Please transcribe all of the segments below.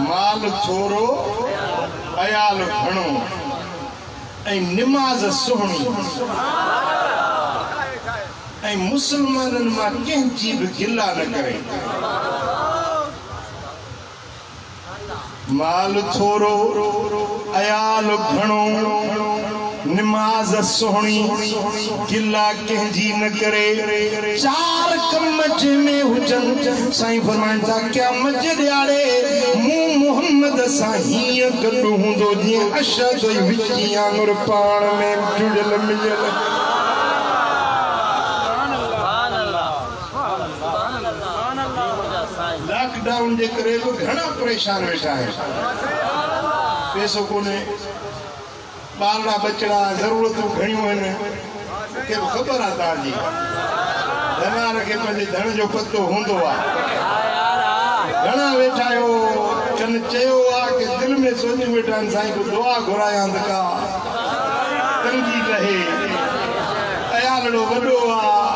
माल थोरो अयाल घणो ऐं निमाज़ सुहिणी ऐं मुसलमाननि मां कंहिंजी बि गिला न करे। माल थोरो अयाल घणो निमाज़ सुहिणी गिला कंहिंजी न करे। चार कम में हुजनि साईं फरमाइनि था क़यामत जे ॾियारे मूं मुहम्मद सां हीअं गॾु हूंदो जीअं अशद विची आंगुर पाण में जुड़ियल मिलियल। लॉकडाउन जे करे बि घणा परेशान वेठा आहिनि। पैसो कोन्हे, ॿारड़ा बचड़ा ज़रूरतूं घणियूं आहिनि। मूंखे बि ख़बर आहे तव्हांजी धनार खे पंहिंजे धन जो पतो हूंदो आहे। घणा वेठा आहियो कन चयो आहे कि दिल में सोचियूं वेठा आहिनि साईं को दुआ घुरायां त का तंगी रहे। अयालड़ो वॾो आहे,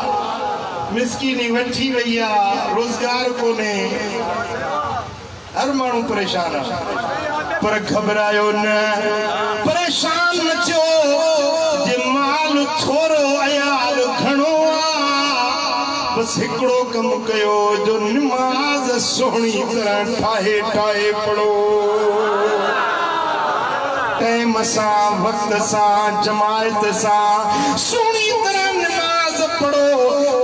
मिसकीनी वठी वई आहे, रोज़गार कोन्हे, हर माण्हू परेशान आहे। पर घबरायो न, परेशान न थियो। जे माल थोरो अयाल घणो आहे, बस हिकिड़ो कम कयो जो निमाज़ सुहिणी तरह ठाहे ठाहे पढ़ो। टाइम सां, वक्त सां, जमायत सां सुहिणी तरह निमाज़ पढ़ो।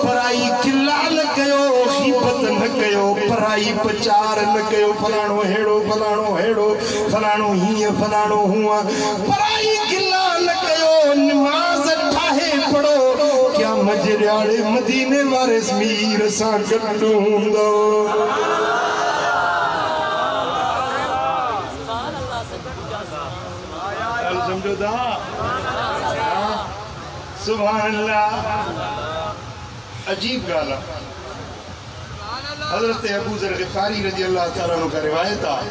पढ़ाई गिला न कयो, ग़ीबत न कयो, पढ़ाई प्रचार न कयो फलाणो हेड़ो फलाणो हेड़ो फलाणो हीअं फलाणो हूअं। पढ़ाई गिला न कयो, निमाज़ ठाहे पढ़ो। क़यामत जे ॾियारे मदीने वारे मीर सां गॾु हूंदो। समझो था? सुभान अल्लाह। अजीब ॻाल्हि आहे। हज़रत अबू ज़र ग़िफ़ारी रज़ी अल्लाह ताला अन्हु का रिवायत आहे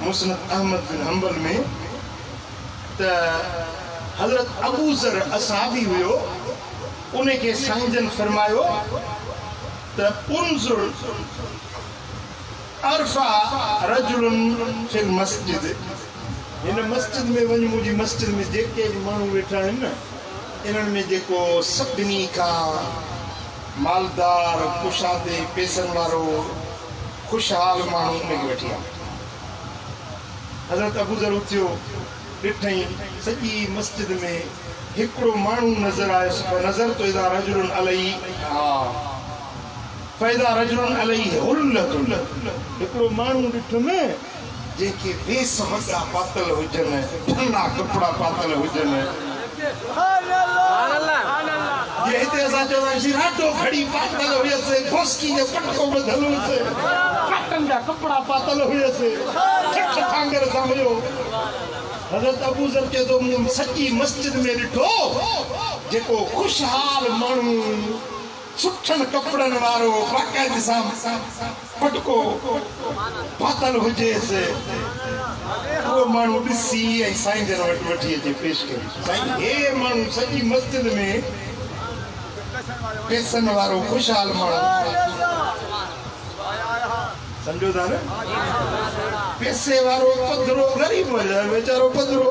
मुस्नद अहमद बिन हंबल में त हज़रत अबू ज़र असहाबी हुयो। उन्हें के साईं जन फरमायो त उन्ज़ुर अरफा रजुलन फिल मस्जिद। इन मस्जिद में वञ, मुंहिंजी मस्जिद में जेके बि माण्हू वेठा आहिनि न, इन्हनि में जेको सभिनी खां मालदार, कुशादे पैसनि वारो, खुशहाल माण्हू उनखे वठी आयो। हज़रत अबू ज़र उथियो, ॾिठई सॼी मस्जिद में हिकिड़ो माण्हू नज़र आयुसि। नज़र तो इदा रजुलन अलई फ़ैदा रजुलन अलई हुल्लतुन। हिकिड़ो माण्हू ॾिठुमि जंहिंखे वेस वॻा पातल हुजनि, ठंडा कपिड़ा पातल हुजनि। जे हिते असां चवंदासीं ॾाढो घड़ी पातल हुयसि, घोसकी जो पटको ॿधल हुयसि, काटन जा कपिड़ा पातल हुयसि, ठठ ठांगर सां हुयो। हज़रत अबू ज़र चए थो मूं सॼी मस्जिद में ॾिठो जेको खुशहाल माण्हू, सुठनि कपिड़नि वारो, बाक़ाइदे सां पटको पातल हुजेसि, वो माण्हू ॾिसी ऐं साईं जन वटि वठी अचे पेश कयो। साईं हे माण्हू सॼी मस्जिद में पैसनि वारो खुशहाल माण्हू, सम्झो था न? पैसे वारो पधरो ग़रीब वेचारो पधरो।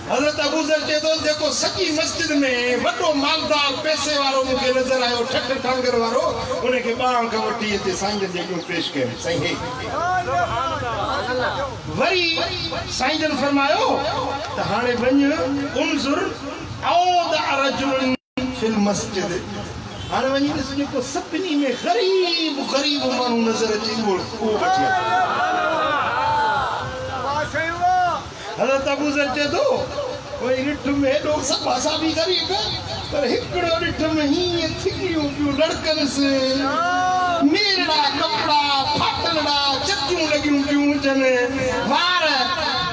हज़रत अबू ज़र चए थो जेको सॼी मस्जिद में वॾो मालदार पैसे वारो मूंखे नज़र आयो, ठठ ठांगर वारो, उनखे ॿाहिरि खां वठी अचे साईं जन जे अॻियां पेश कयो। साईं हे वरी साईं जन फरमायो त हाणे वञ उन्ज़ुर औद रजुलन फिल मस्जिद। हाणे वञी ॾिस जेको सभिनी में ग़रीब ग़रीब माण्हू नज़र अचे उहो वठी आ। हज़रत अबू ज़र चए थो वरी ॾिठ में हेॾो सभु असां बि ग़रीब, पर हिकिड़ो ॾिठ में हीअं थिकियूं पियूं लड़कनसि, मेरड़ा कपिड़ा फाटलड़ा चकियूं लॻियूं पियूं हुजनि, वार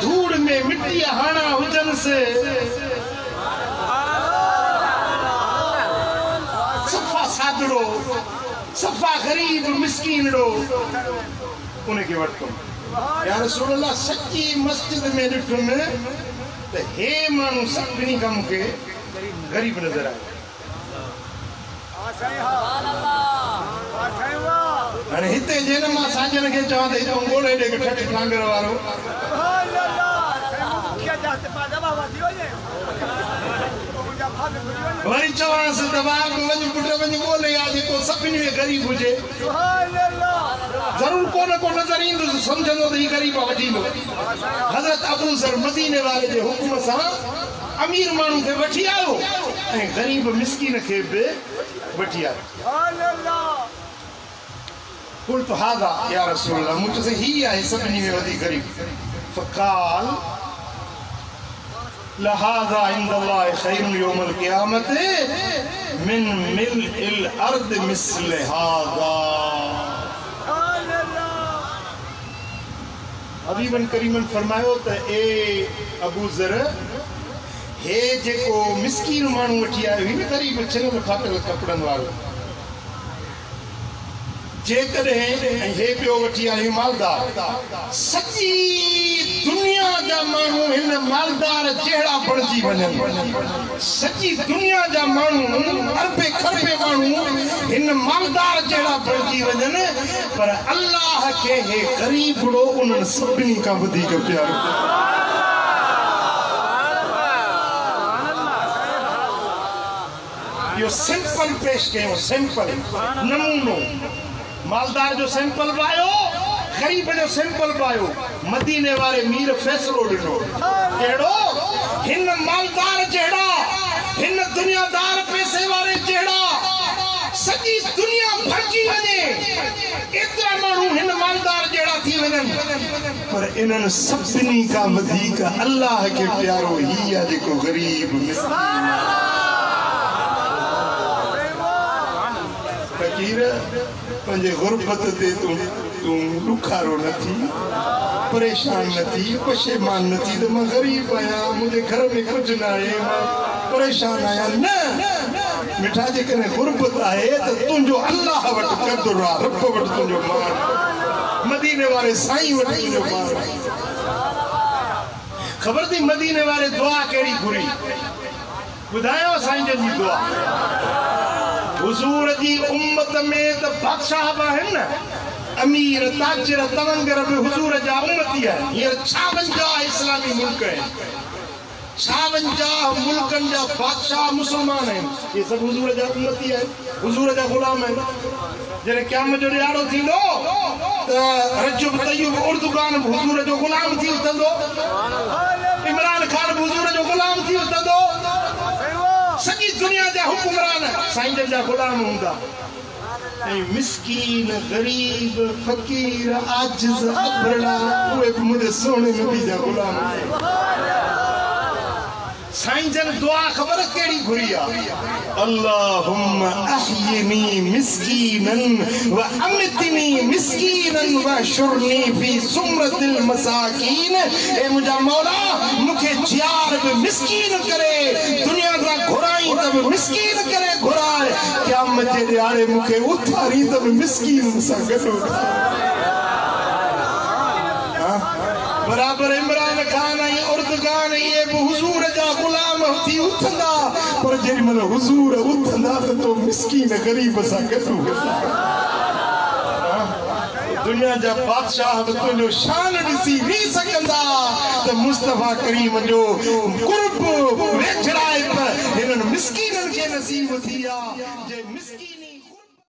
धूड़ में मिटीअ हणा हुजनिसि, सफ़ा सादड़ो, सफ़ा ग़रीब मिसकीनड़ो, उनखे वरितो। या रसूल अल्लाह सच्ची मस्जिद में ॾिठुमि त हे माण्हू सभिनी खां मूंखे ग़रीब नज़र आयो। अरे हिते जेन मां साजन के चवा दे तो गोले दे ठठ ठांगर वारो वरी चवास दबा वञ पुट वञ गोले या जेको सभिनी में गरीब हुजे जरूर को नजर ईंदो समझंदो त ही गरीब वठींदो हज़रत अबू ज़र मदीने वाले जे हुक्म सां अमीर माण्हू खे वठी आयो ऐं गरीब मिस्कीन खे बि वठी आयो قلت هذا يا رسول الله मुझसे ही आहे सभिनी में वधीक गरीब فقال لهذا عند الله خير يوم القيامة من ملء الأرض مثل هذا हबीबन करीमन फरमायो त ए अबू ज़र हे जेको मिस्कीन माण्हू वठी आयो ही गरीब छिनल फाटल कपड़न वारो जेकॾहिं हे पियो वठी आयो मालदार सॼी दुनिया जा माण्हू हिन मालदार जहिड़ा बणिजी वञनि सॼी दुनिया जा माण्हू अरबे खरबे माण्हू हिन मालदार जहिड़ा बणिजी वञनि पर अल्लाह खे हे ग़रीब बुढ़ो उन्हनि सभिनी खां वधीक प्यारो इहो सिंपल पेश कयो सिंपल नमूनो मालदार जो सैंपल पायो गरीब जो सैंपल पायो मदीने वाले मीर फैसलो ॾिनो कहिड़ो हिन मालदार जहिड़ा हिन दुनियादार पैसे वाले जहिड़ा सॼी दुनिया भरजी वञे एतिरा माण्हू हिन मालदार जहिड़ा थी वञनि पर इन्हनि सभिनी खां वधीक अल्लाह खे प्यारो ही आहे जेको गरीब फकीर पंहिंजे गुरबत ते तूं ॾुखारो न थी परेशान न थी पशेमान न थी त मां ग़रीब आहियां मुंहिंजे घर में कुझु न आहे मां परेशान आहियां न मिठा जेकॾहिं गुरबत आहे त तुंहिंजो अल्लाह वटि क़दुरु आहे रब वटि तुंहिंजो मान मदीने वारे साईं वटि तुंहिंजो मान ख़बर थी मदीने वारे दुआ कहिड़ी घुरी ॿुधायो साईं जन जी दुआ हुजूर जी उम्मत में त बादशाह आहिनि न अमीर ताजिर तवंगर बि हुजूर जा उम्मती आहिनि हींअर 56 इस्लामी मुल्क आहिनि 56 मुल्कनि जा बादशाह मुस्लमान आहिनि इहे सभु हुजूर जा उम्मती आहिनि हुजूर जा ग़ुलाम आहिनि जॾहिं क़यामत जो ॾियारो थींदो त रजब तय्यूब उर्दुगान हुजूर जो ग़ुलाम थी उथंदो इमरान ख़ान हुजूर जो ग़ुलाम थी उथंदो सॼी दुनिया जा हुकुमरान साईं जन जा ग़ुलाम हूंदा ऐं मिस्कीन गरीब फ़कीर आजिज़ अबड़ा उहे बि मुंहिंजे सोने नबी जा ग़ुलाम साईं जन दुआ ख़बर कहिड़ी घुरी आहे अल्लाहुम्मा अहयिनी मिस्कीनन व अमितनी मिस्कीनन व शुरनी फी सुमरतिल मसाकीन ए मुंहिंजा मौला मूंखे जियार बि मिस्कीन करे दुनिया खां घुराई त बि मिस्कीन करे घुराए क़यामत जे ॾियारे मूंखे उथारी त बि मिस्कीन सां गॾु बराबर इमरान खान ऐं उर्दुगान इहे बि हुजूर जा ग़ुलाम थी उथंदा पर जेॾी महिल हुजूर उथंदा त तो मिस्कीन गरीब सां गॾु दुनिया जा बादशाह बि तुंहिंजो शान ॾिसी वी सघंदा त मुस्तफ़ा करीम जो कुर्ब वेझड़ाइप हिननि मिस्कीननि खे नसीब थी आहे जे मिस्कीनी